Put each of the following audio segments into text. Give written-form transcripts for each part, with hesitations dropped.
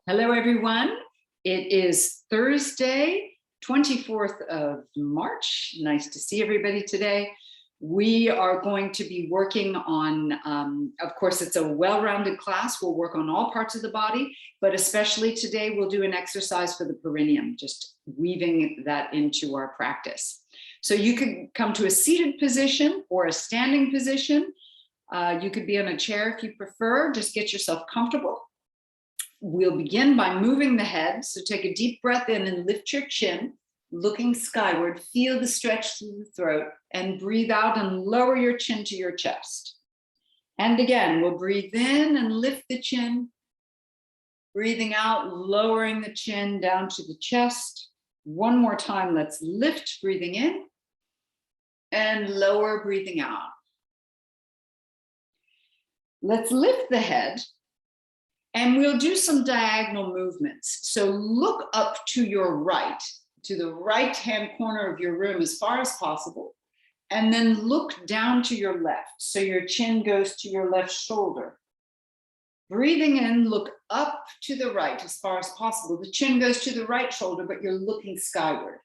Hello, everyone. It is Thursday, 24th of March. Nice to see everybody today. We are going to be working on, of course, it's a well-rounded class. We'll work on all parts of the body, but especially today, we'll do an exercise for the perineum, just weaving that into our practice. So you could come to a seated position or a standing position. You could be on a chair if you prefer. Just get yourself comfortable. We'll begin by moving the head. So take a deep breath in and lift your chin, looking skyward. Feel the stretch through the throat and breathe out and lower your chin to your chest. And again, we'll breathe in and lift the chin. Breathing out, lowering the chin down to the chest. One more time, let's lift, breathing in and lower, breathing out. Let's lift the head. And we'll do some diagonal movements. So look up to your right, to the right-hand corner of your room as far as possible. And then look down to your left. So your chin goes to your left shoulder. Breathing in, look up to the right as far as possible. The chin goes to the right shoulder, but you're looking skyward.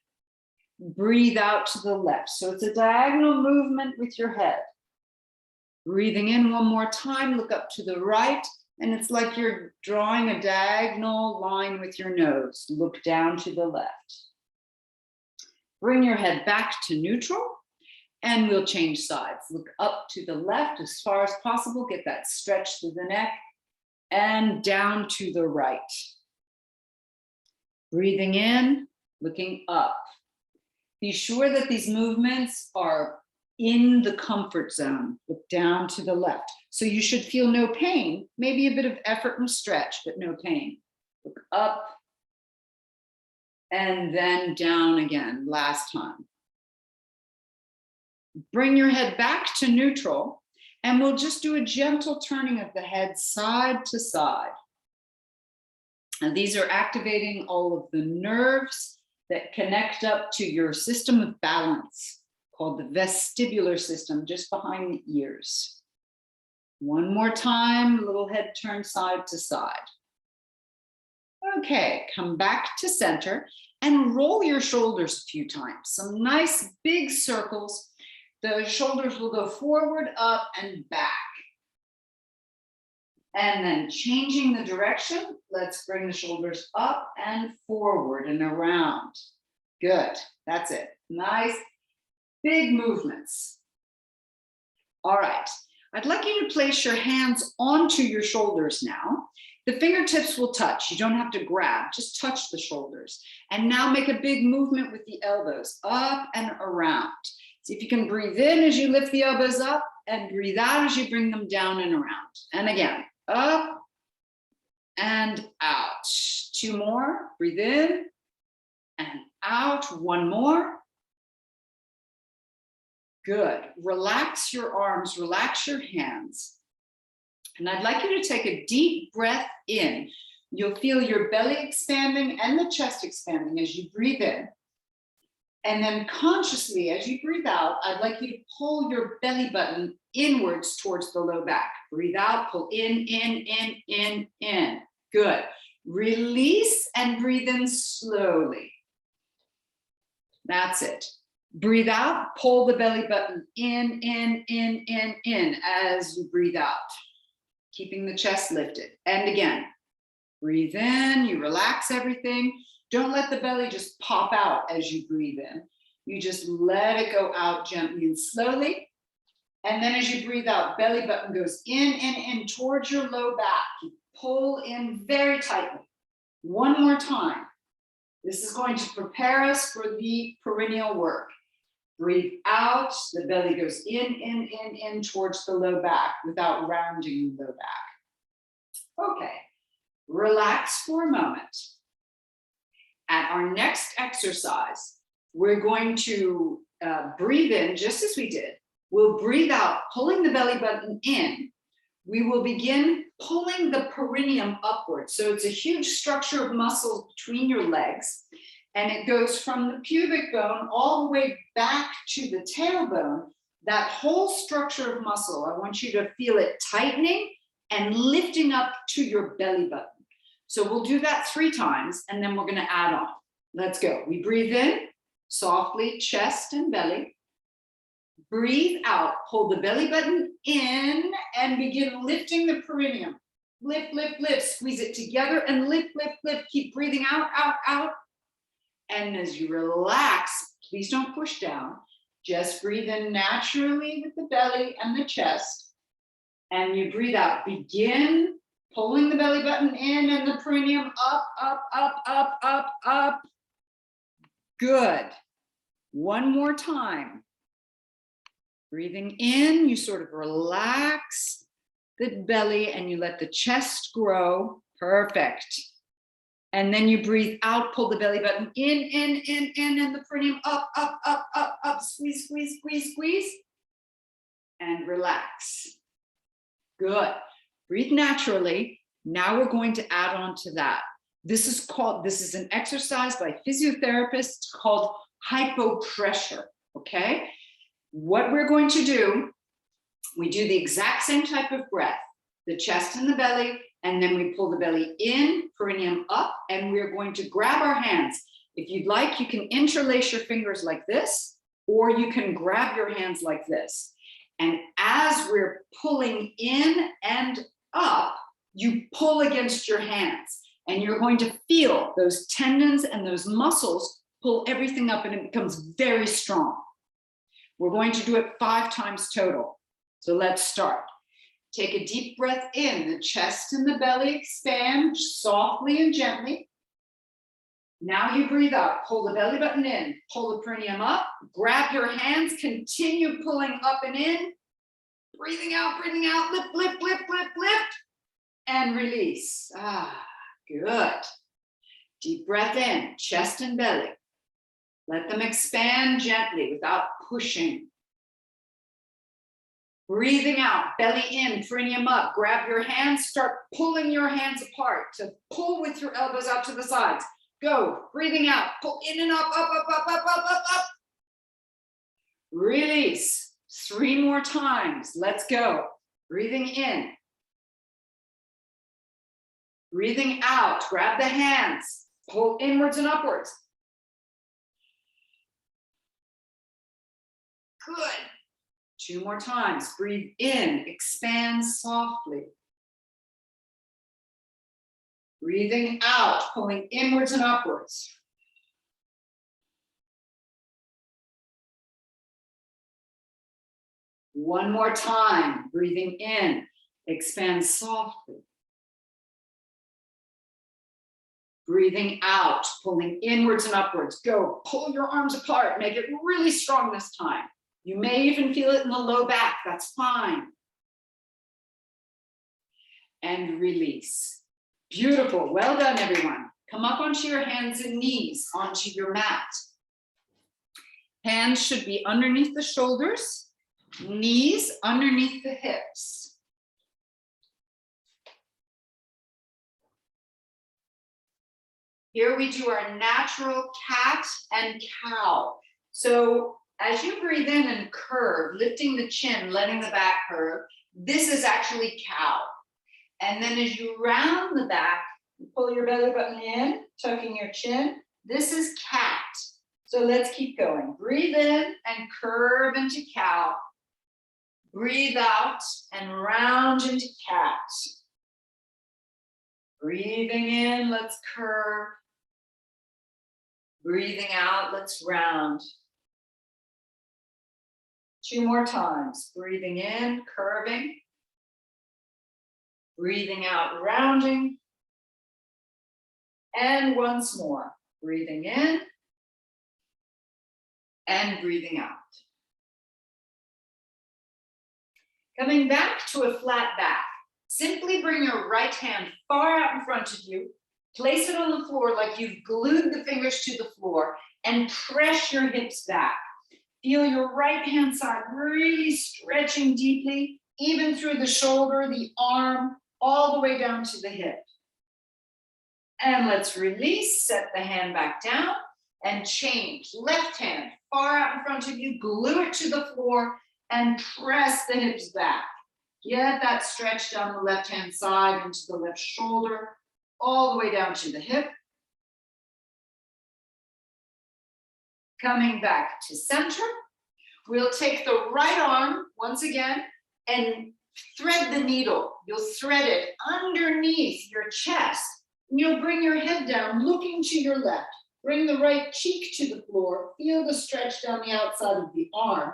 Breathe out to the left. So it's a diagonal movement with your head. Breathing in one more time, look up to the right. And it's like you're drawing a diagonal line with your nose. Look down to the left. Bring your head back to neutral and we'll change sides. Look up to the left as far as possible. Get that stretch through the neck and down to the right. Breathing in, looking up. Be sure that these movements are in the comfort zone. Look down to the left. So you should feel no pain, maybe a bit of effort and stretch, but no pain. Look up and then down again, last time. Bring your head back to neutral and we'll just do a gentle turning of the head side to side. And these are activating all of the nerves that connect up to your system of balance, called the vestibular system, just behind the ears. One more time, little head turn side to side. Okay, come back to center and roll your shoulders a few times. Some nice big circles. The shoulders will go forward, up, and back. And then changing the direction, let's bring the shoulders up and forward and around. Good, that's it. Nice big movements. All right, I'd like you to place your hands onto your shoulders now. The fingertips will touch. You don't have to grab, just touch the shoulders. And now make a big movement with the elbows up and around. See if you can breathe in as you lift the elbows up and breathe out as you bring them down and around. And again, up and out. Two more, breathe in and out. One more. Good. Relax your arms, relax your hands. And I'd like you to take a deep breath in. You'll feel your belly expanding and the chest expanding as you breathe in. And then consciously, as you breathe out, I'd like you to pull your belly button inwards towards the low back. Breathe out, pull in, in. Good. Release and breathe in slowly. That's it. Breathe out, pull the belly button in as you breathe out, keeping the chest lifted. And again, breathe in, you relax everything. Don't let the belly just pop out as you breathe in. You just let it go out gently and slowly. And then as you breathe out, belly button goes in towards your low back. You pull in very tightly. One more time. This is going to prepare us for the perineal work. Breathe out, the belly goes in towards the low back without rounding the low back. Okay, relax for a moment. At our next exercise, we're going to breathe in just as we did. We'll breathe out, pulling the belly button in. We will begin pulling the perineum upwards. So it's a huge structure of muscle between your legs. And it goes from the pubic bone all the way back to the tailbone. That whole structure of muscle, I want you to feel it tightening and lifting up to your belly button. So we'll do that 3 times and then we're going to add on. Let's go. We breathe in softly, chest and belly. Breathe out, pull the belly button in and begin lifting the perineum. Lift, lift, lift, squeeze it together and lift, lift, lift. Keep breathing out, out, out. And as you relax, please don't push down. Just breathe in naturally with the belly and the chest. And you breathe out. Begin pulling the belly button in and the perineum up, up, up, up, up, up. Good. One more time. Breathing in, you sort of relax the belly and you let the chest grow. Perfect. And then you breathe out, pull the belly button in, and the perineum up, up, up, up, up. Squeeze, squeeze, squeeze, squeeze. And relax. Good. Breathe naturally. Now we're going to add on to that. This is an exercise by physiotherapists called hypopressure, okay? What we're going to do, we do the exact same type of breath, the chest and the belly, and then we pull the belly in, perineum up, and we're going to grab our hands. If you'd like, you can interlace your fingers like this, or you can grab your hands like this. And as we're pulling in and up, you pull against your hands. And you're going to feel those tendons and those muscles pull everything up and it becomes very strong. We're going to do it 5 times total. So let's start. Take a deep breath in. The chest and the belly expand softly and gently. Now you breathe out. Pull the belly button in. Pull the perineum up. Grab your hands. Continue pulling up and in. Breathing out, lift, lift, lift, lift, lift. And release. Good. Deep breath in, chest and belly. Let them expand gently without pushing. Breathing out, belly in, perineum up. Grab your hands, start pulling your hands apart. To pull with your elbows out to the sides. Go, breathing out, pull in and up, up, up, up, up, up, up, up. Release. 3 more times. Let's go. Breathing in. Breathing out, grab the hands, pull inwards and upwards. Good. 2 more times. Breathe in, expand softly. Breathing out, pulling inwards and upwards. One more time. Breathing in, expand softly. Breathing out, pulling inwards and upwards. Go, pull your arms apart. Make it really strong this time. You may even feel it in the low back. That's fine. And release. Beautiful. Well done, everyone. Come up onto your hands and knees, onto your mat. Hands should be underneath the shoulders, knees underneath the hips. Here we do our natural cat and cow. So as you breathe in and curve, lifting the chin, letting the back curve, this is actually cow. And then as you round the back, you pull your belly button in, tucking your chin. This is cat. So let's keep going. Breathe in and curve into cow. Breathe out and round into cat. Breathing in, let's curve. Breathing out, let's round. 2 more times. Breathing in, curving. Breathing out, rounding. And once more. Breathing in and breathing out. Coming back to a flat back. Simply bring your right hand far out in front of you. Place it on the floor like you've glued the fingers to the floor and press your hips back. Feel your right hand side really stretching deeply, even through the shoulder, the arm, all the way down to the hip. And let's release, set the hand back down and change. Left hand far out in front of you, glue it to the floor and press the hips back. Get that stretch down the left hand side into the left shoulder. all the way down to the hip. Coming back to center. We'll take the right arm once again and thread the needle. You'll thread it underneath your chest. And you'll bring your head down, looking to your left. Bring the right cheek to the floor. Feel the stretch down the outside of the arm.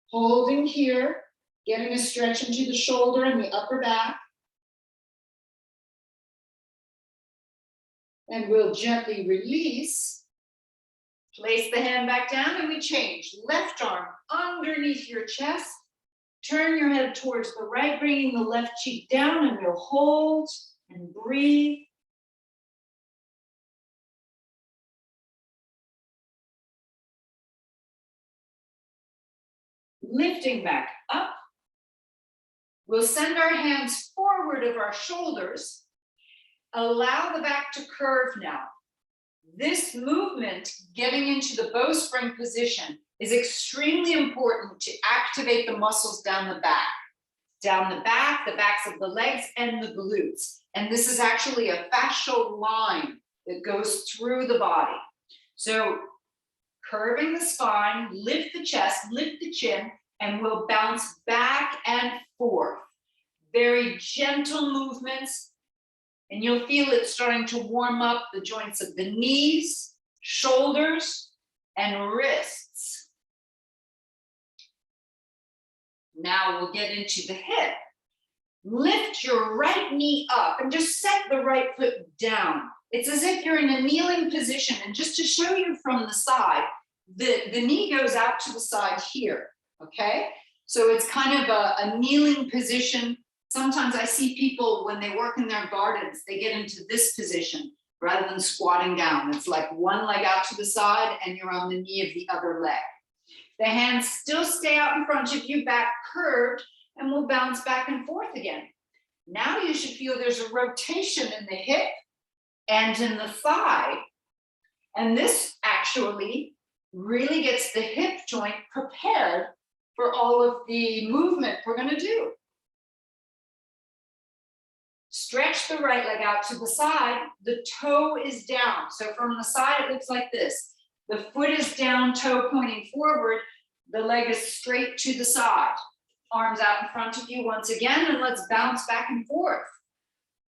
Holding here, getting a stretch into the shoulder and the upper back. And we'll gently release. Place the hand back down and we change. Left arm underneath your chest. Turn your head towards the right, bringing the left cheek down, and we'll hold and breathe. Lifting back up. We'll send our hands forward of our shoulders. Allow the back to curve now. This movement, getting into the bowspring position, is extremely important to activate the muscles down the back. Down the back, the backs of the legs and the glutes. And this is actually a fascial line that goes through the body. So curving the spine, lift the chest, lift the chin, and we'll bounce back and forth. Very gentle movements. And you'll feel it starting to warm up the joints of the knees, shoulders, and wrists. Now we'll get into the hip. Lift your right knee up and just set the right foot down. It's as if you're in a kneeling position. And just to show you from the side, the knee goes out to the side here, okay? So it's kind of a kneeling position. Sometimes I see people when they work in their gardens, they get into this position rather than squatting down. It's like one leg out to the side and you're on the knee of the other leg. The hands still stay out in front of you, back curved, and we'll bounce back and forth again. Now you should feel there's a rotation in the hip and in the thigh. And this actually really gets the hip joint prepared for all of the movement we're going to do. Stretch the right leg out to the side. The toe is down. So from the side, it looks like this. The foot is down, toe pointing forward. The leg is straight to the side. Arms out in front of you once again, and let's bounce back and forth.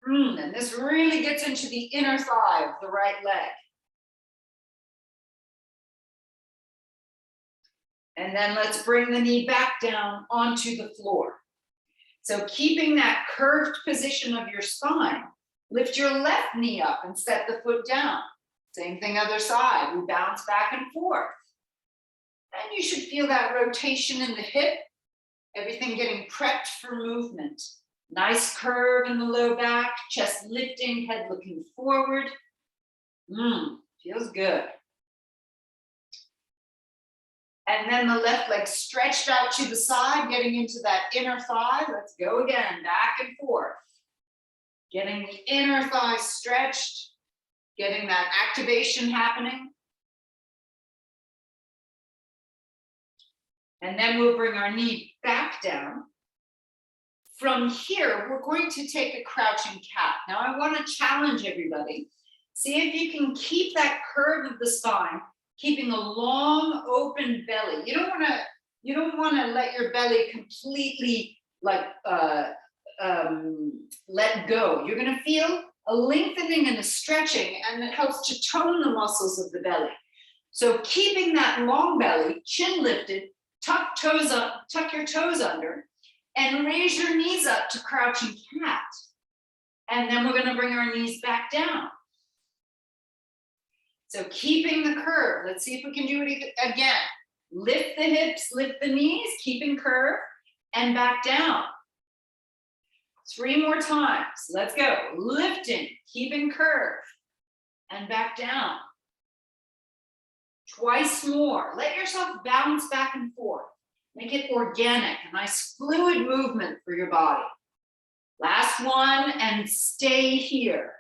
And this really gets into the inner thigh of the right leg. And then let's bring the knee back down onto the floor. So keeping that curved position of your spine, lift your left knee up and set the foot down. Same thing other side, we bounce back and forth. And you should feel that rotation in the hip, everything getting prepped for movement. Nice curve in the low back, chest lifting, head looking forward. Feels good. And then the left leg stretched out to the side, getting into that inner thigh. Let's go again, back and forth. Getting the inner thigh stretched, getting that activation happening. And then we'll bring our knee back down. From here, we're going to take a crouching cat. Now I want to challenge everybody. See if you can keep that curve of the spine, keeping a long open belly. You don't want to let your belly completely like let go. You're going to feel a lengthening and a stretching, and it helps to tone the muscles of the belly. So keeping that long belly, chin lifted, tuck toes up, tuck your toes under, and raise your knees up to crouching cat. And then we're going to bring our knees back down. So keeping the curve. Let's see if we can do it again. Lift the hips, lift the knees, keeping curve, and back down. 3 more times. Let's go. Lifting, keeping curve, and back down. Twice more. Let yourself bounce back and forth. Make it organic, a nice fluid movement for your body. Last one, and stay here.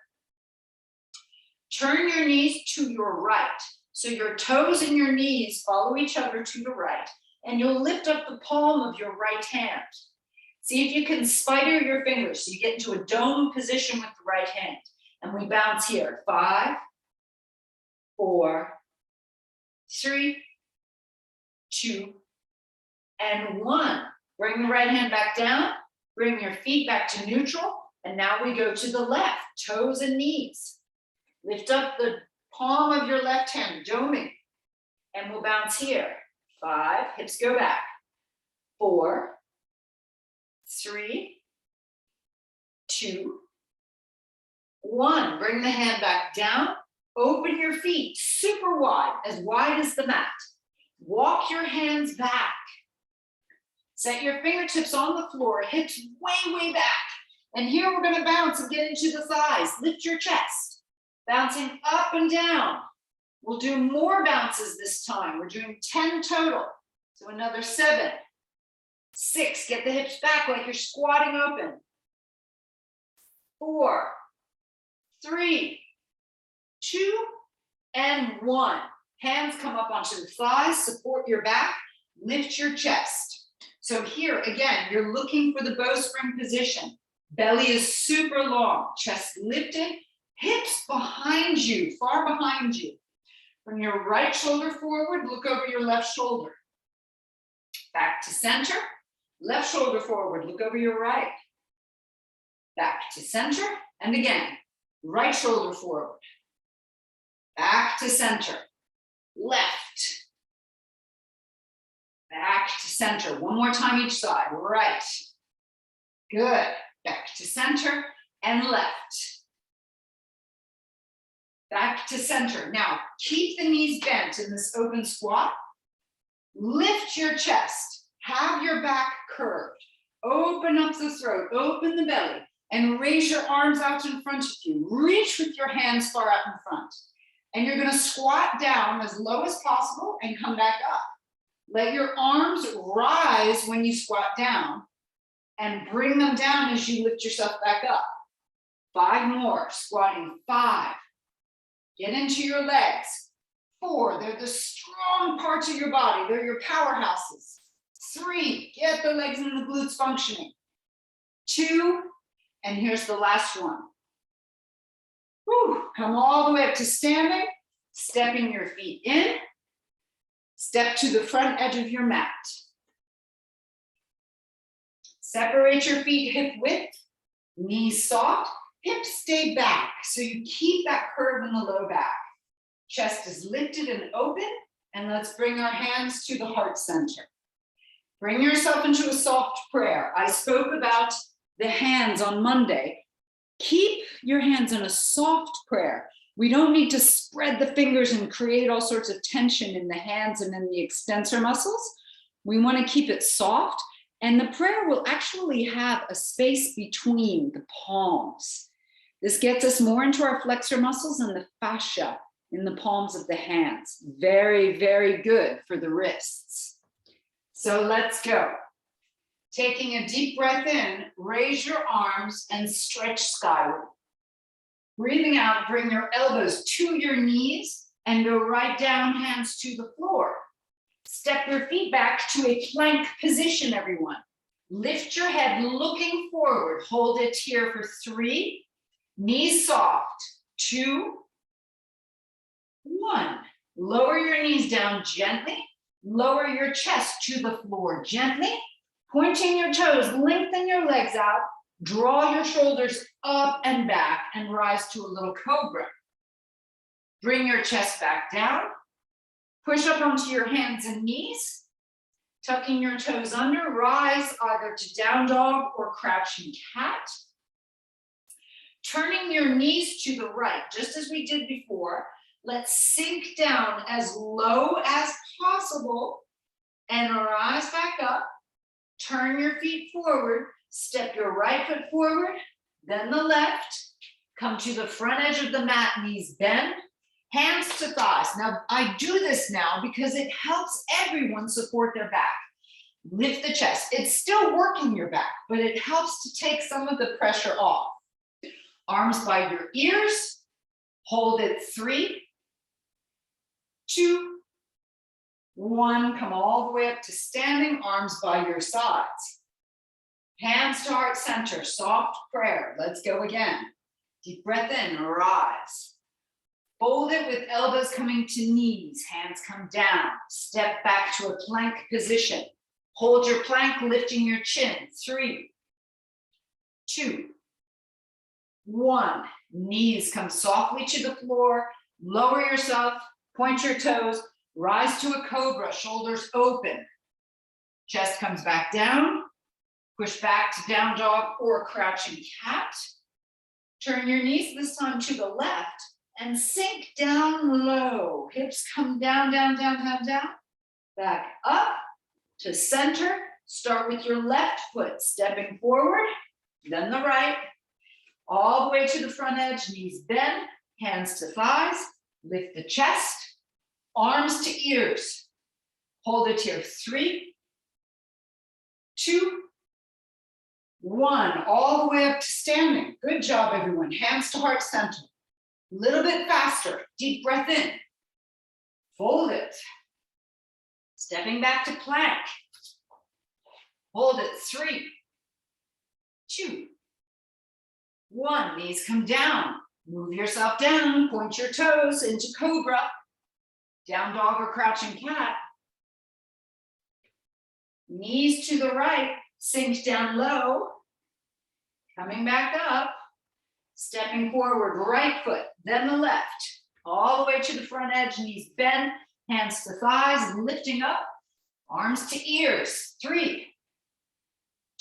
Turn your knees to your right. So your toes and your knees follow each other to the right, and you'll lift up the palm of your right hand. See if you can spider your fingers so you get into a dome position with the right hand. And we bounce here. 5, 4, 3, 2, and 1. Bring the right hand back down. Bring your feet back to neutral. And now we go to the left, toes and knees. Lift up the palm of your left hand, doming. And we'll bounce here. 5, hips go back. 4, 3, 2, 1. Bring the hand back down. Open your feet super wide as the mat. Walk your hands back. Set your fingertips on the floor, hips way, way back. And here we're going to bounce and get into the thighs. Lift your chest. Bouncing up and down. We'll do more bounces this time. We're doing 10 total. So another 7, 6. Get the hips back like you're squatting open. 4, 3, 2, and 1. Hands come up onto the thighs, support your back, lift your chest. So here, again, you're looking for the bowstring position. Belly is super long, chest lifted, hips behind you, far behind you. Bring your right shoulder forward, look over your left shoulder. Back to center, left shoulder forward, look over your right. Back to center, and again, right shoulder forward. Back to center, left. Back to center, one more time each side, right. Good, back to center and left. Back to center. Now, keep the knees bent in this open squat. Lift your chest, have your back curved. Open up the throat, open the belly, and raise your arms out in front of you. Reach with your hands far out in front. And you're gonna squat down as low as possible and come back up. Let your arms rise when you squat down and bring them down as you lift yourself back up. 5 more, squatting. 5, get into your legs. 4, they're the strong parts of your body. They're your powerhouses. 3, get the legs and the glutes functioning. 2, and here's the last one. Whew. Come all the way up to standing, stepping your feet in. Step to the front edge of your mat. Separate your feet hip width, knees soft, hips stay back. So you keep that curve in the low back. Chest is lifted and open, and let's bring our hands to the heart center. Bring yourself into a soft prayer. I spoke about the hands on Monday. Keep your hands in a soft prayer. We don't need to spread the fingers and create all sorts of tension in the hands and in the extensor muscles. We want to keep it soft, and the prayer will actually have a space between the palms. This gets us more into our flexor muscles and the fascia in the palms of the hands. Very, very good for the wrists. So let's go. Taking a deep breath in, raise your arms and stretch skyward. Breathing out, bring your elbows to your knees and go right down, hands to the floor. Step your feet back to a plank position, everyone. Lift your head looking forward. Hold it here for 3. Knees soft. 2, 1. Lower your knees down gently. Lower your chest to the floor gently. Pointing your toes, lengthen your legs out. Draw your shoulders up and back and rise to a little cobra. Bring your chest back down. Push up onto your hands and knees. Tucking your toes under, rise either to down dog or crouching cat. Turning your knees to the right, just as we did before. Let's sink down as low as possible and rise back up. Turn your feet forward. Step your right foot forward, then the left. Come to the front edge of the mat, knees bend, hands to thighs. Now, I do this now because it helps everyone support their back. Lift the chest. It's still working your back, but it helps to take some of the pressure off. Arms by your ears. Hold it. 3, 2, 1. Come all the way up to standing, arms by your sides. Hands to heart center, soft prayer. Let's go again. Deep breath in, rise. Fold it with elbows coming to knees, hands come down. Step back to a plank position. Hold your plank, lifting your chin. 3, 2, 1. Knees come softly to the floor. Lower yourself, point your toes, rise to a cobra, shoulders open. Chest comes back down. Push back to down dog or crouching cat. Turn your knees this time to the left and sink down low. Hips come down, down, down, down, down. Back up to center. Start with your left foot, stepping forward, then the right. All the way to the front edge, knees bend, hands to thighs. Lift the chest, arms to ears. Hold it here. 3, 2, 1. All the way up to standing. Good job, everyone. Hands to heart center. A little bit faster. Deep breath in. Fold it. Stepping back to plank. Hold it. 3, 2, 1. Knees come down. Move yourself down. Point your toes into cobra. Down dog or crouching cat. Knees to the right. Sink down low. Coming back up. Stepping forward, right foot, then the left. All the way to the front edge, knees bend, hands to thighs, lifting up. Arms to ears. 3,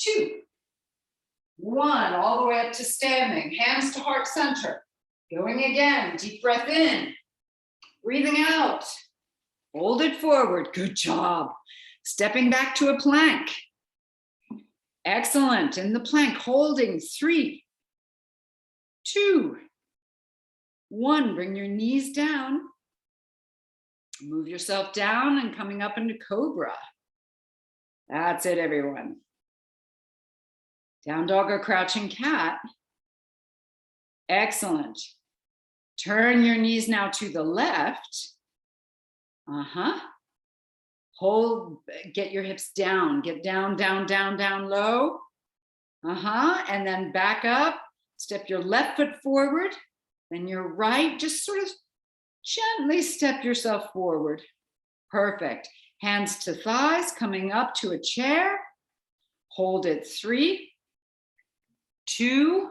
2, 1. All the way up to standing. Hands to heart center. Going again. Deep breath in. Breathing out. Hold it forward. Good job. Stepping back to a plank. Excellent. In the plank, holding. 3, 2, 1. Bring your knees down. Move yourself down and coming up into cobra. That's it, everyone. Down dog or crouching cat. Excellent. Turn your knees now to the left. Hold, get your hips down. Get down, down, down, down low. And then back up. Step your left foot forward. Then your right, just sort of gently step yourself forward. Perfect. Hands to thighs, coming up to a chair. Hold it. 3, 2,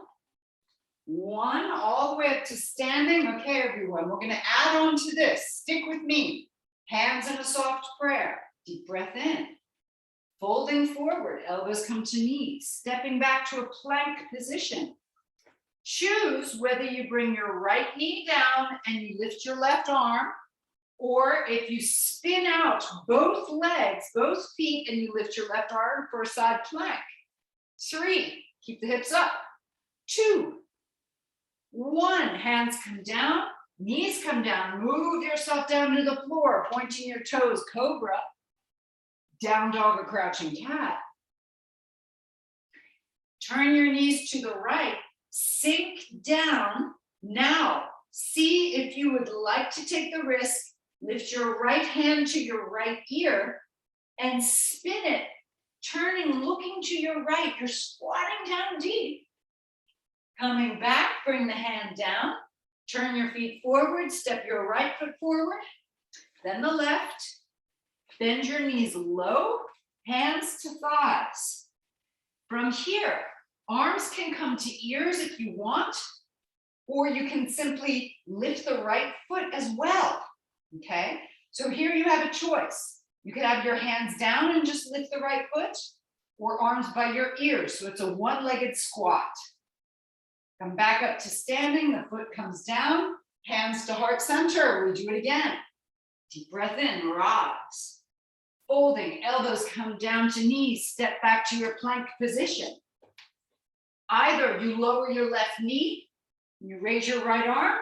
1. All the way up to standing. Okay, everyone, we're going to add on to this. Stick with me. Hands in a soft prayer. Deep breath in. Folding forward, elbows come to knees. Stepping back to a plank position. Choose whether you bring your right knee down and you lift your left arm, or if you spin out both legs, both feet, and you lift your left arm for a side plank. 3, keep the hips up. 2, 1, hands come down, knees come down, move yourself down to the floor, pointing your toes, cobra, down dog or crouching cat. Turn your knees to the right, sink down. Now, see if you would like to take the risk, lift your right hand to your right ear and spin it, turning, looking to your right. You're squatting down deep. Coming back, bring the hand down, turn your feet forward, step your right foot forward, then the left. Bend your knees low, hands to thighs. From here, arms can come to ears if you want, or you can simply lift the right foot as well, okay? So here you have a choice. You could have your hands down and just lift the right foot, or arms by your ears, so it's a one-legged squat. Come back up to standing, the foot comes down, hands to heart center. We do it again. Deep breath in, rise. Folding, elbows come down to knees, step back to your plank position. Either you lower your left knee, you raise your right arm,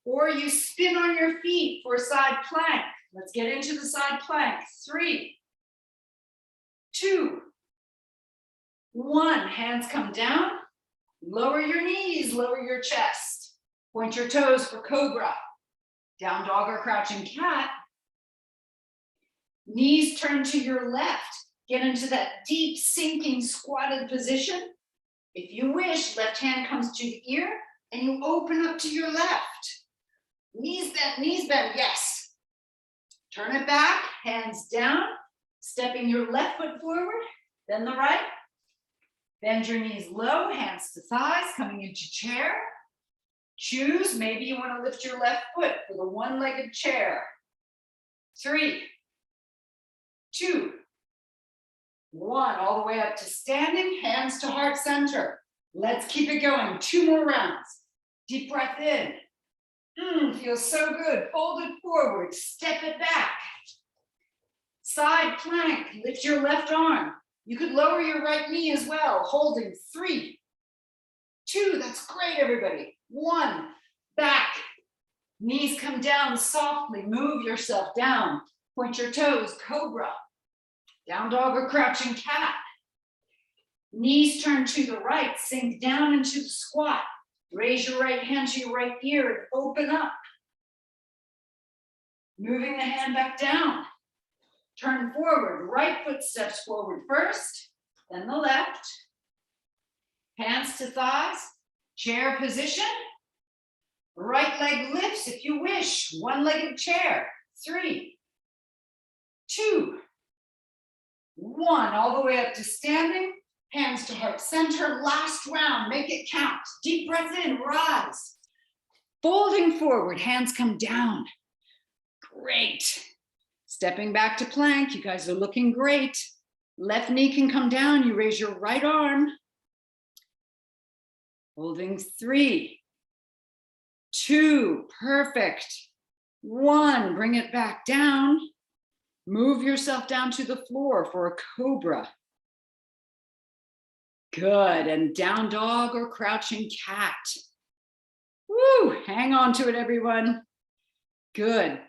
or you spin on your feet for a side plank. Let's get into the side plank. 3, 2, 1. Hands come down. Lower your knees, lower your chest. Point your toes for cobra. Down dog or crouching cat. Knees turn to your left. Get into that deep sinking squatted position. If you wish, left hand comes to the ear. and you open up to your left. Knees bend, yes. Turn it back, hands down, stepping your left foot forward, then the right. Bend your knees low, hands to thighs, coming into chair. Choose, maybe you want to lift your left foot for the one-legged chair. 3, 2, 1, all the way up to standing, hands to heart center. Let's keep it going, 2 more rounds. Deep breath in. Feels so good. Fold it forward, step it back. Side plank, lift your left arm. You could lower your right knee as well, holding 3, 2, that's great, everybody. 1, back. Knees come down softly, move yourself down. Point your toes, cobra. Down dog or crouching cat. Knees turn to the right, sink down into the squat. Raise your right hand to your right ear and open up. Moving the hand back down. Turn forward, right foot steps forward first, then the left. Hands to thighs, chair position. Right leg lifts if you wish, one-legged chair. 3, 2, 1, all the way up to standing. Hands to heart center, last round, make it count. Deep breath in, rise. Folding forward, hands come down. Great. Stepping back to plank, you guys are looking great. Left knee can come down, you raise your right arm. Holding 3, 2, perfect. 1, bring it back down. Move yourself down to the floor for a cobra. Good, and down dog or crouching cat. Woo, hang on to it, everyone. Good.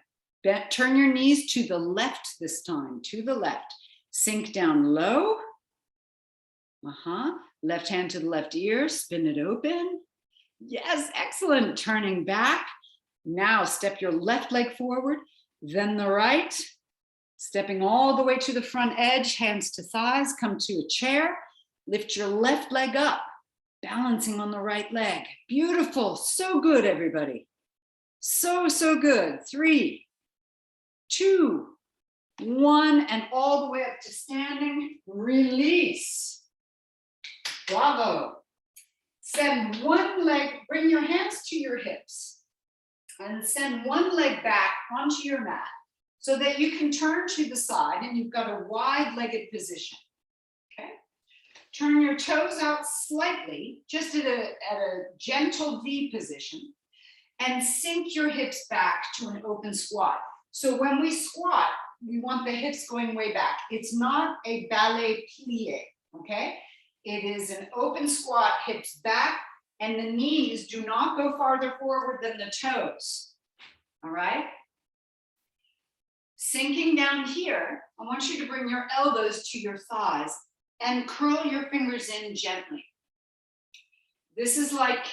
Turn your knees to the left this time, to the left. Sink down low. Left hand to the left ear, spin it open. Yes, excellent. Turning back. Now step your left leg forward, then the right. Stepping all the way to the front edge, hands to thighs, come to a chair. Lift your left leg up, balancing on the right leg. Beautiful, so good, everybody. So good. 3, 2, 1, and all the way up to standing. Release. Bravo. Send one leg, bring your hands to your hips, and send one leg back onto your mat so that you can turn to the side and you've got a wide-legged position. Okay? Turn your toes out slightly, just at a gentle V position, and sink your hips back to an open squat. So when we squat, we want the hips going way back. It's not a ballet plie, okay? It is an open squat, hips back, and the knees do not go farther forward than the toes, all right? Sinking down here, I want you to bring your elbows to your thighs and curl your fingers in gently. This is like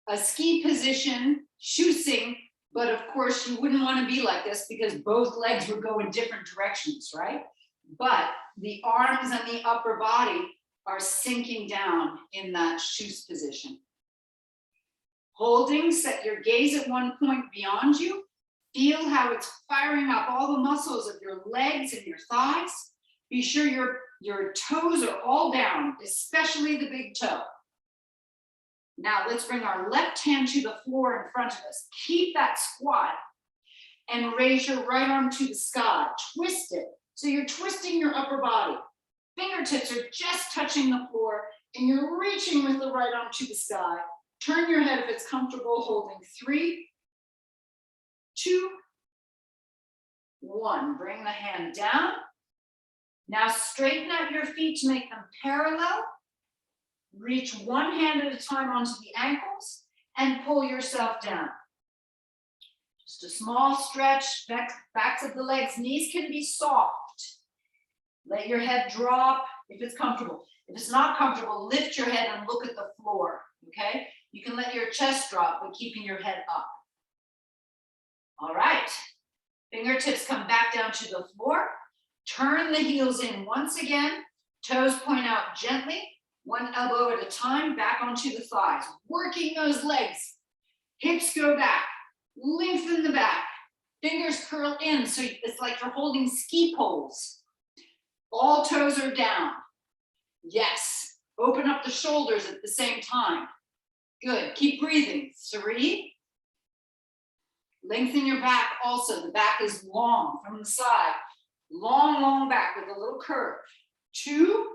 a ski position, shoosing, but of course you wouldn't want to be like this because both legs would go in different directions, right? But the arms and the upper body are sinking down in that shoes position. Holding, set your gaze at one point beyond you. Feel how it's firing up all the muscles of your legs and your thighs. Be sure your toes are all down, especially the big toe. Now let's bring our left hand to the floor in front of us. Keep that squat and raise your right arm to the sky. Twist it. So you're twisting your upper body. Fingertips are just touching the floor and you're reaching with the right arm to the sky. Turn your head if it's comfortable, holding 3, 2, 1. Bring the hand down. Now straighten out your feet to make them parallel. Reach one hand at a time onto the ankles and pull yourself down. Just a small stretch, backs of the legs. Knees can be soft. Let your head drop if it's comfortable. If it's not comfortable, lift your head and look at the floor, okay? You can let your chest drop, but keeping your head up. All right. Fingertips come back down to the floor. Turn the heels in once again. Toes point out gently. One elbow at a time, back onto the thighs, working those legs. Hips go back, lengthen the back, fingers curl in, so it's like you're holding ski poles. All toes are down. Yes, open up the shoulders at the same time. Good, keep breathing. 3. Lengthen your back also. The back is long from the side. Long, long back with a little curve. 2.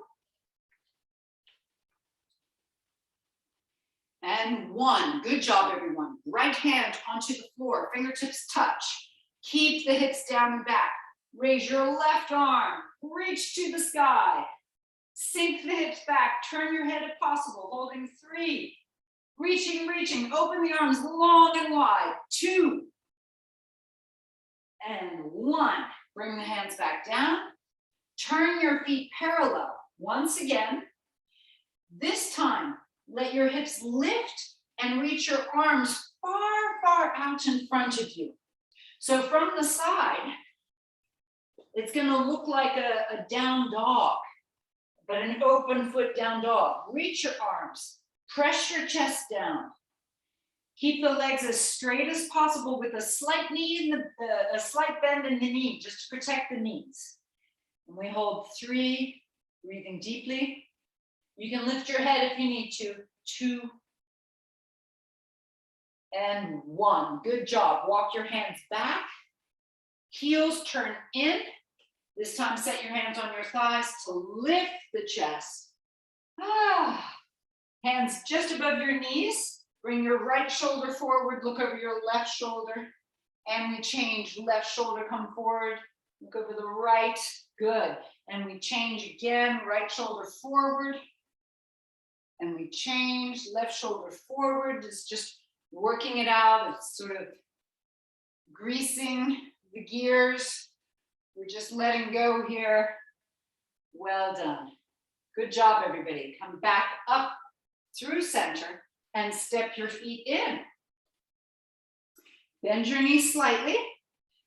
And 1. Good job, everyone. Right hand onto the floor, fingertips touch. Keep the hips down and back. Raise your left arm, reach to the sky. Sink the hips back, turn your head if possible, holding 3. Reaching, reaching, open the arms long and wide. 2. And 1. Bring the hands back down. Turn your feet parallel. Once again. This time, let your hips lift and reach your arms far, far out in front of you. So from the side, it's going to look like a down dog, but an open foot down dog. Reach your arms, press your chest down. Keep the legs as straight as possible with a slight knee in a slight bend in the knee, just to protect the knees. And we hold 3, breathing deeply. You can lift your head if you need to. 2 and 1. Good job. Walk your hands back. Heels turn in. This time, set your hands on your thighs to lift the chest. Hands just above your knees. Bring your right shoulder forward. Look over your left shoulder. And we change. Left shoulder come forward. Look over the right. Good. And we change again. Right shoulder forward. And we change. Left shoulder forward. It's just working it out. It's sort of greasing the gears. We're just letting go here. Well done. Good job, everybody. Come back up through center and step your feet in. Bend your knees slightly.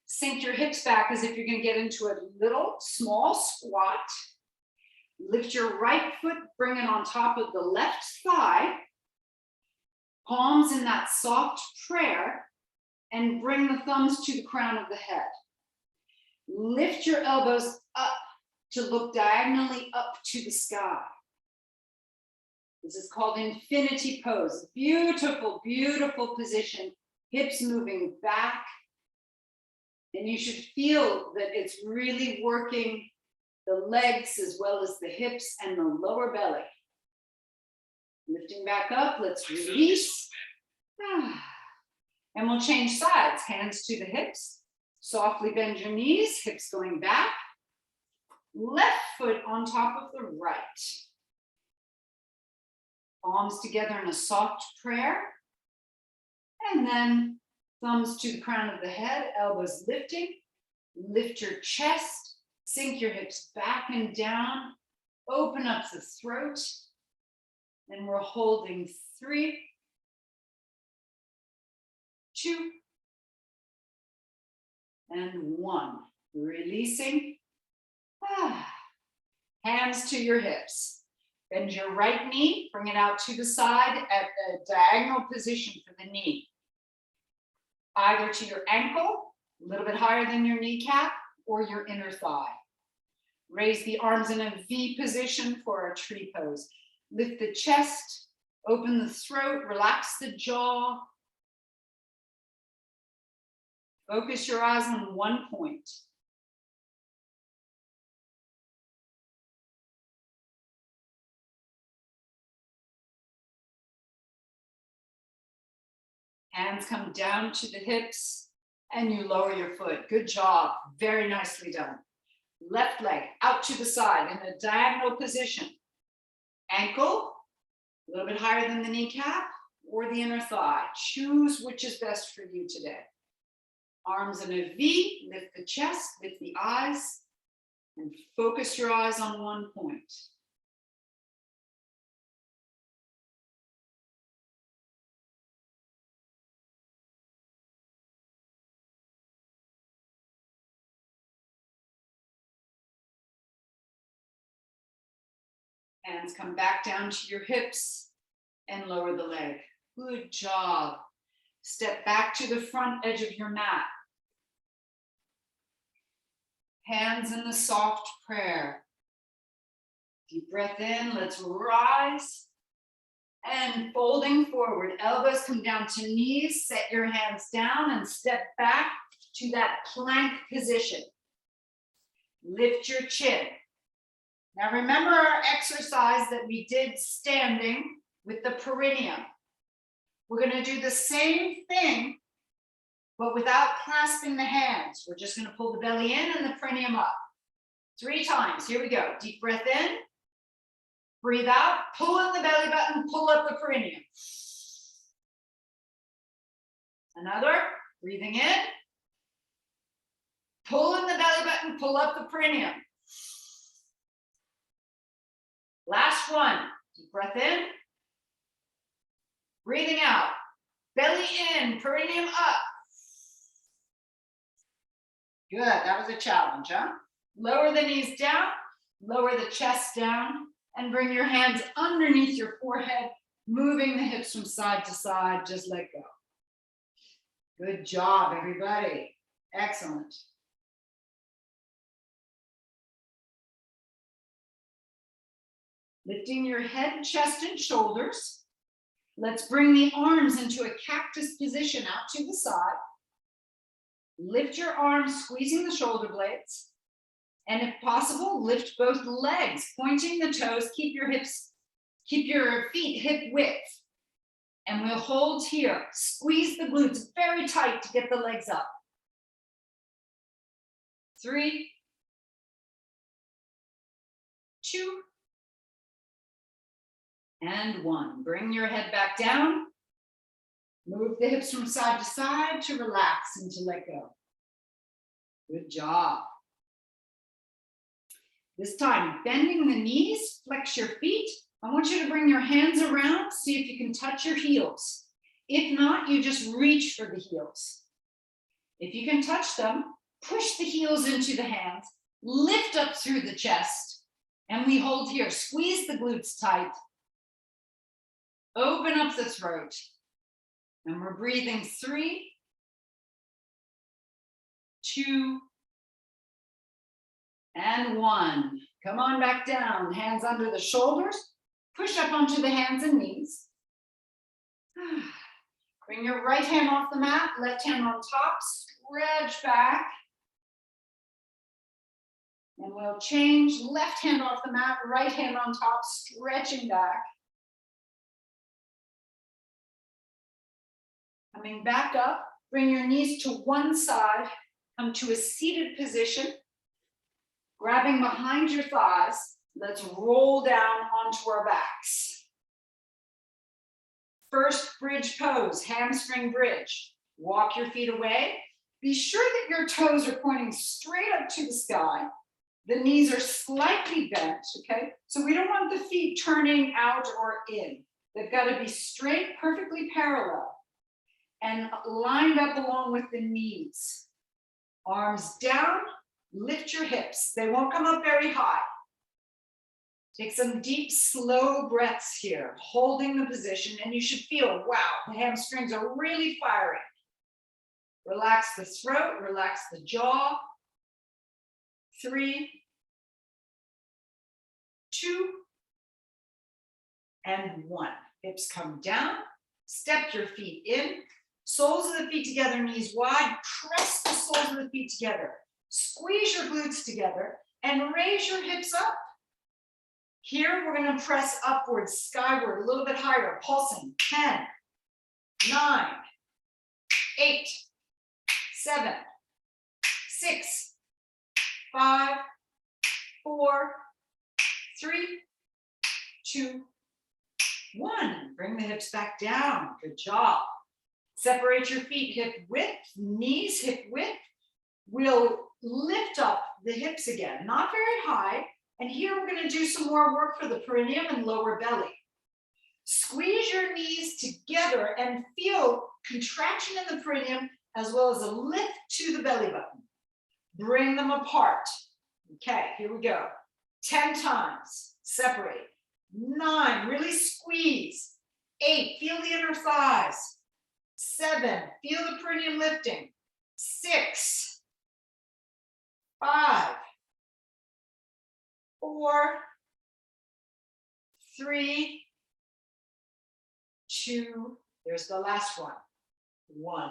Sink your hips back as if you're going to get into a little small squat. Lift your right foot, bring it on top of the left thigh. Palms in that soft prayer, and bring the thumbs to the crown of the head. Lift your elbows up to look diagonally up to the sky. This is called infinity pose. Beautiful, beautiful position. Hips moving back. And you should feel that it's really working the legs as well as the hips and the lower belly. Lifting back up, let's release. And we'll change sides. Hands to the hips. Softly bend your knees, hips going back. Left foot on top of the right. Palms together in a soft prayer. And then thumbs to the crown of the head, elbows lifting. Lift your chest, sink your hips back and down. Open up the throat. And we're holding 3, 2, and 1. Releasing. Hands to your hips. Bend your right knee, bring it out to the side at the diagonal position for the knee. Either to your ankle, a little bit higher than your kneecap, or your inner thigh. Raise the arms in a V position for our tree pose. Lift the chest, open the throat, relax the jaw. Focus your eyes on one point. Hands come down to the hips and you lower your foot. Good job. Very nicely done. Left leg out to the side in a diagonal position. Ankle, a little bit higher than the kneecap or the inner thigh. Choose which is best for you today. Arms in a V, lift the chest, lift the eyes, and focus your eyes on one point. Hands come back down to your hips and lower the leg. Good job. Step back to the front edge of your mat. Hands in the soft prayer. Deep breath in, let's rise. And folding forward, elbows come down to knees, set your hands down and step back to that plank position. Lift your chin. Now remember our exercise that we did standing with the perineum. We're going to do the same thing, but without clasping the hands. We're just going to pull the belly in and the perineum up. 3 times. Here we go. Deep breath in. Breathe out. Pull in the belly button. Pull up the perineum. Another. Breathing in. Pull in the belly button. Pull up the perineum. Last one. Deep breath in. Breathing out. Belly in. Perineum up. Good. That was a challenge, huh? Lower the knees down. Lower the chest down. And bring your hands underneath your forehead. Moving the hips from side to side. Just let go. Good job, everybody. Excellent. Lifting your head, chest, and shoulders. Let's bring the arms into a cactus position out to the side. Lift your arms, squeezing the shoulder blades. And if possible, lift both legs, pointing the toes. Keep your feet hip width. And we'll hold here. Squeeze the glutes very tight to get the legs up. 3, 2, and 1. Bring your head back down. Move the hips from side to side to relax and to let go. Good job. This time, bending the knees, flex your feet. I want you to bring your hands around, see if you can touch your heels. If not, you just reach for the heels. If you can touch them, push the heels into the hands, lift up through the chest, and we hold here. Squeeze the glutes tight. Open up the throat. And we're breathing 3, 2, and 1. Come on back down. Hands under the shoulders. Push up onto the hands and knees. Bring your right hand off the mat, left hand on top. Stretch back. And we'll change. Left hand off the mat, right hand on top, stretching back. Coming back up, bring your knees to one side, come to a seated position, grabbing behind your thighs. Let's roll down onto our backs. First bridge pose, hamstring bridge. Walk your feet away. Be sure that your toes are pointing straight up to the sky. The knees are slightly bent, okay? So we don't want the feet turning out or in. They've got to be straight, perfectly parallel, and lined up along with the knees. Arms down, lift your hips. They won't come up very high. Take some deep, slow breaths here, holding the position, and you should feel, wow, the hamstrings are really firing. Relax the throat, relax the jaw. 3, 2, and 1. Hips come down, step your feet in. Soles of the feet together, knees wide. Press the soles of the feet together. Squeeze your glutes together and raise your hips up. Here, we're going to press upwards, skyward, a little bit higher, pulsing. 10, 9, 8, 7, 6, 5, 4, 3, 2, 1. Bring the hips back down. Good job. Separate your feet hip width, knees hip width. We'll lift up the hips again, not very high. And here we're going to do some more work for the perineum and lower belly. Squeeze your knees together and feel contraction in the perineum as well as a lift to the belly button. Bring them apart. Okay, here we go. 10 times. Separate. 9, really squeeze. 8, feel the inner thighs. 7, feel the perineum lifting. 6, 5, 4, 3, 2, there's the last one. 1.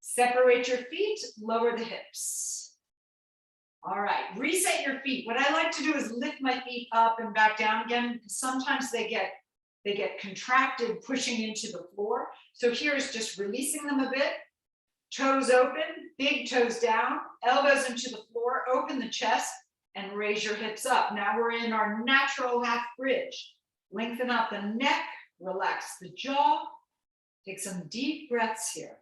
Separate your feet, lower the hips. All right, reset your feet. What I like to do is lift my feet up and back down again. Sometimes they get contracted, pushing into the floor. So here's just releasing them a bit. Toes open, big toes down, elbows into the floor, open the chest, and raise your hips up. Now we're in our natural half bridge. Lengthen up the neck, relax the jaw. Take some deep breaths here.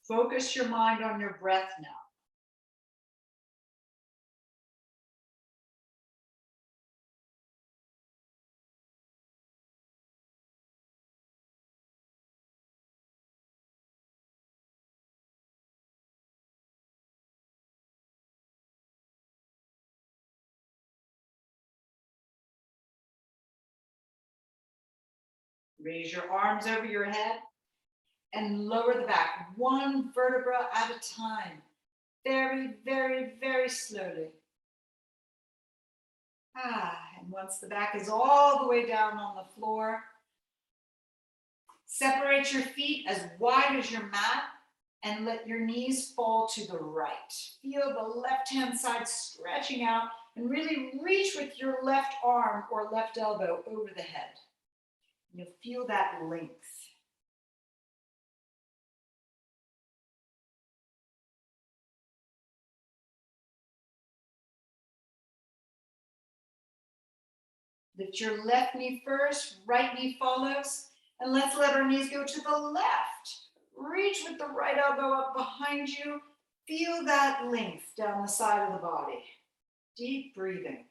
Focus your mind on your breath now. Raise your arms over your head and lower the back, one vertebra at a time. Very, very, very slowly. And once the back is all the way down on the floor, separate your feet as wide as your mat and let your knees fall to the right. Feel the left-hand side stretching out and really reach with your left arm or left elbow over the head. You'll feel that length. Lift your left knee first, right knee follows, and let's let our knees go to the left. Reach with the right elbow up behind you. Feel that length down the side of the body. Deep breathing.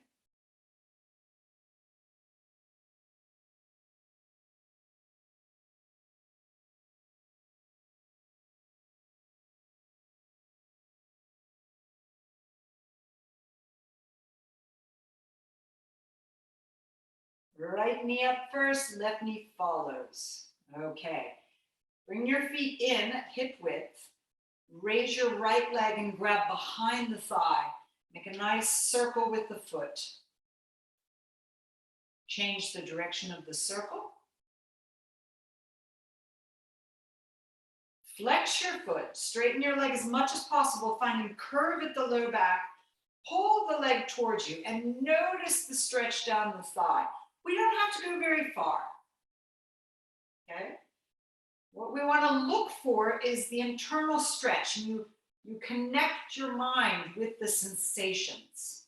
Right knee up first, left knee follows. Okay. Bring your feet in at hip width. Raise your right leg and grab behind the thigh. Make a nice circle with the foot. Change the direction of the circle. Flex your foot. Straighten your leg as much as possible, finding curve at the low back. Pull the leg towards you and notice the stretch down the thigh. We don't have to go very far. Okay? What we want to look for is the internal stretch. You connect your mind with the sensations.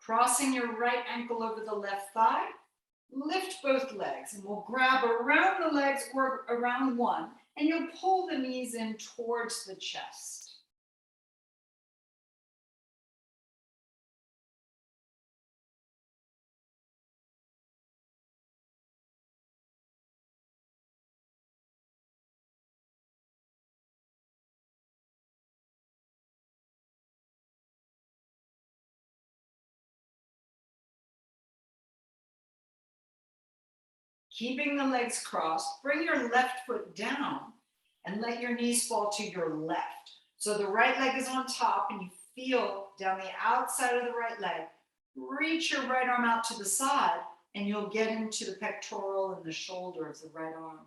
Crossing your right ankle over the left thigh. Lift both legs and we'll grab around the legs or around one and you'll pull the knees in towards the chest. Keeping the legs crossed, bring your left foot down and let your knees fall to your left. So the right leg is on top and you feel down the outside of the right leg. Reach your right arm out to the side and you'll get into the pectoral and the shoulder of the right arm.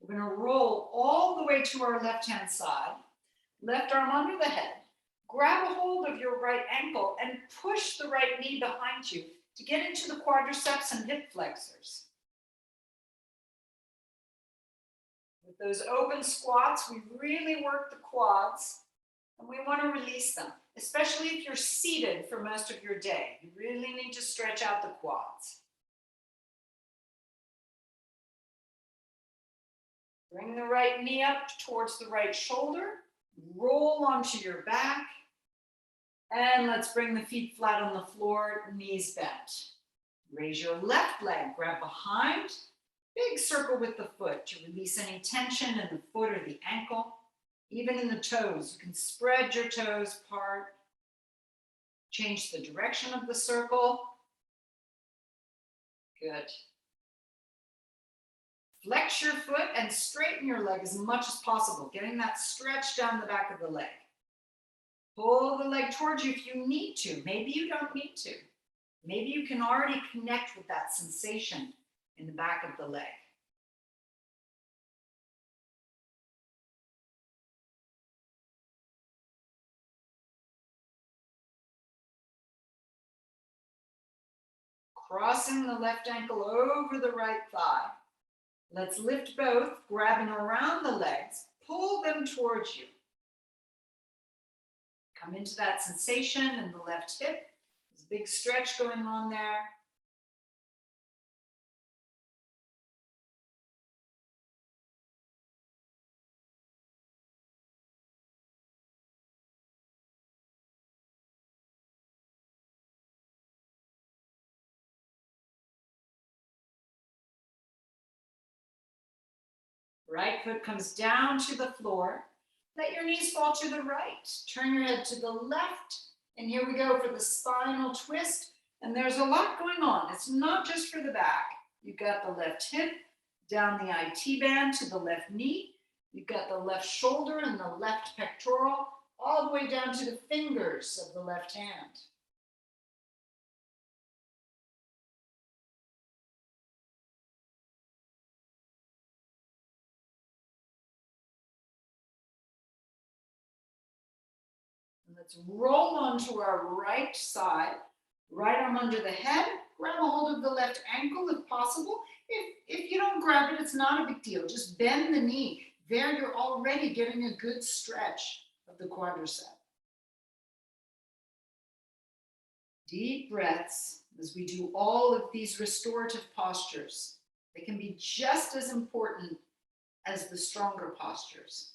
We're going to roll all the way to our left-hand side, left arm under the head, grab a hold of your right ankle and push the right knee behind you to get into the quadriceps and hip flexors. With those open squats, we really work the quads And we want to release them, especially if you're seated for most of your day. You really need to stretch out the quads. Bring the right knee up towards the right shoulder. Roll onto your back. And let's bring the feet flat on the floor, knees bent. Raise your left leg, grab behind. Big circle with the foot to release any tension in the foot or the ankle. Even in the toes, you can spread your toes apart. Change the direction of the circle. Good. Flex your foot and straighten your leg as much as possible, getting that stretch down the back of the leg. Pull the leg towards you if you need to. Maybe you don't need to. Maybe you can already connect with that sensation in the back of the leg. Crossing the left ankle over the right thigh. Let's lift both, grabbing around the legs, pull them towards you. Come into that sensation in the left hip. There's a big stretch going on there. Right foot comes down to the floor. Let your knees fall to the right. Turn your head to the left. And here we go for the spinal twist. And there's a lot going on. It's not just for the back. You've got the left hip down the IT band to the left knee. You've got the left shoulder and the left pectoral, all the way down to the fingers of the left hand. Let's roll onto our right side, right arm under the head, grab a hold of the left ankle if possible. If you don't grab it, it's not a big deal. Just bend the knee. There you're already getting a good stretch of the quadricep. Deep breaths as we do all of these restorative postures. They can be just as important as the stronger postures.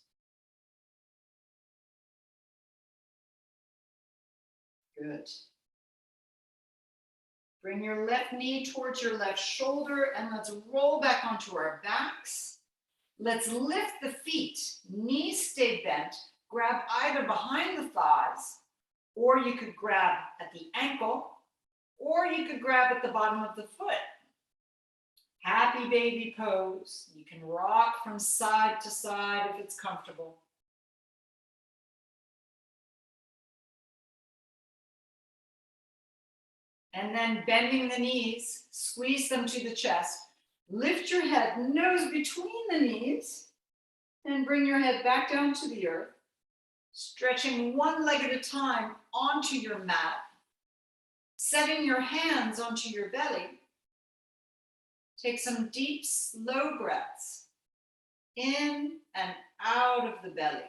Good. Bring your left knee towards your left shoulder and let's roll back onto our backs. Let's lift the feet, knees stay bent, grab either behind the thighs, or you could grab at the ankle, or you could grab at the bottom of the foot. Happy baby pose. You can rock from side to side if it's comfortable. And then bending the knees, squeeze them to the chest. Lift your head, nose between the knees, and bring your head back down to the earth. Stretching one leg at a time onto your mat. Setting your hands onto your belly. Take some deep, slow breaths in and out of the belly.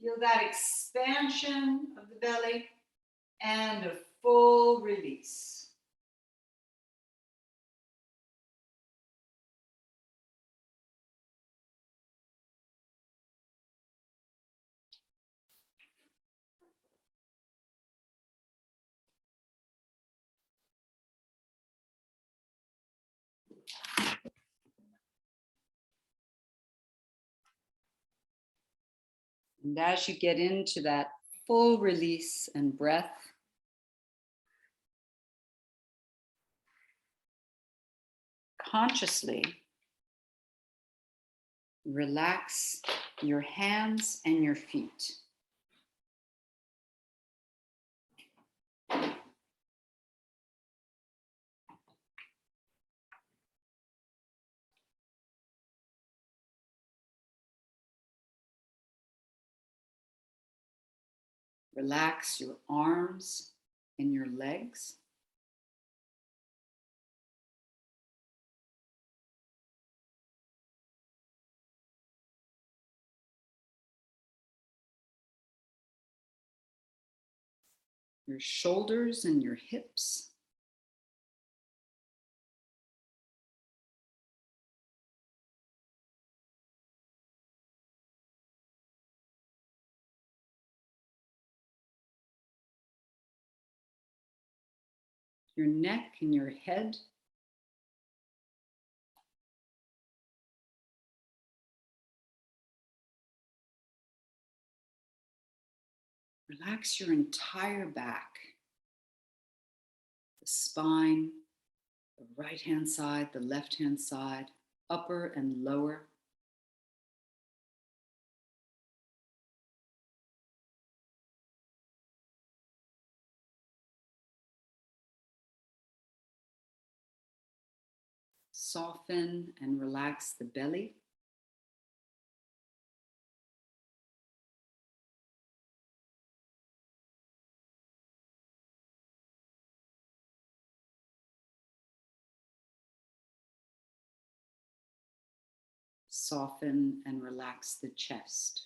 Feel that expansion of the belly and a full release. And as you get into that full release and breath, consciously relax your hands and your feet. Relax your arms and your legs. your shoulders and your hips. Your neck and your head. Relax your entire back, the spine, the right-hand side, the left-hand side, upper and lower. Soften and relax the belly. Soften and relax the chest.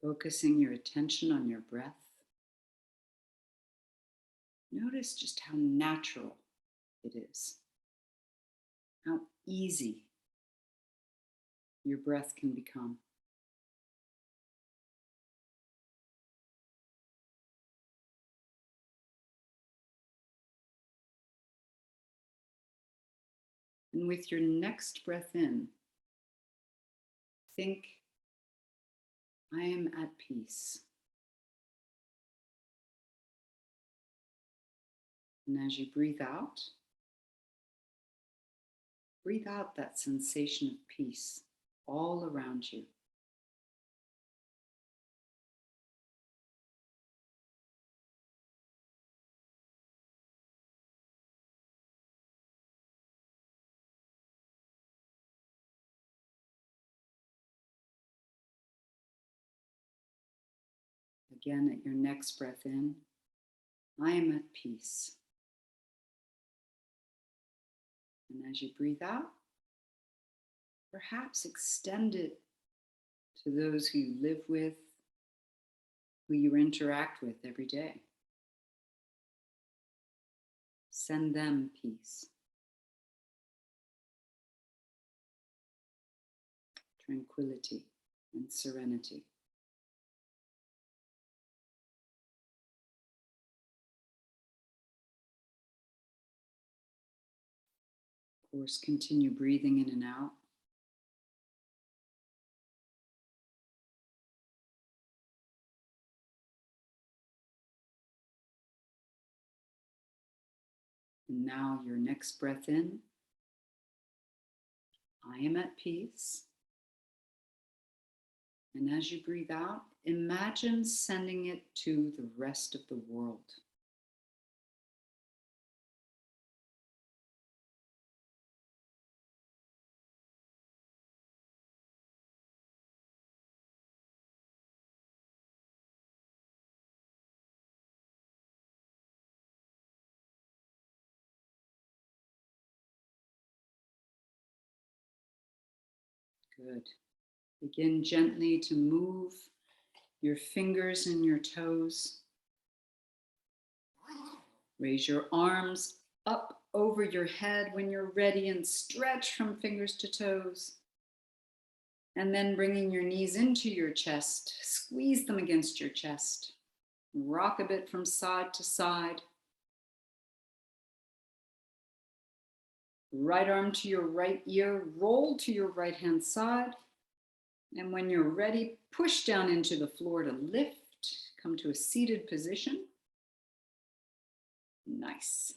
Focusing your attention on your breath. Notice just how natural it is, how easy your breath can become. And with your next breath in, think, I am at peace. And as you breathe out that sensation of peace all around you. Again, at your next breath in, I am at peace. And as you breathe out, perhaps extend it to those who you live with, who you interact with every day. Send them peace, tranquility, and serenity. Of course, continue breathing in and out. And now your next breath in, I am at peace. And as you breathe out, imagine sending it to the rest of the world. Good. Begin gently to move your fingers and your toes. Raise your arms up over your head when you're ready and stretch from fingers to toes. And then bringing your knees into your chest, squeeze them against your chest. Rock a bit from side to side. Right arm to your right ear, roll to your right hand side. And when you're ready, push down into the floor to lift. Come to a seated position. Nice.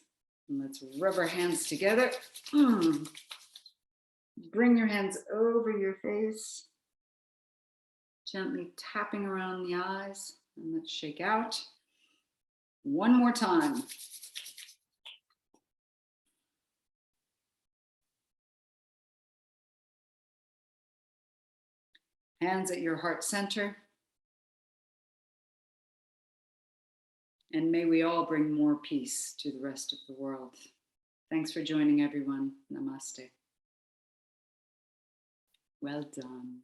And let's rub our hands together. Bring your hands over your face. Gently tapping around the eyes. And let's shake out. One more time. Hands at your heart center. And may we all bring more peace to the rest of the world. Thanks for joining, everyone. Namaste. Well done.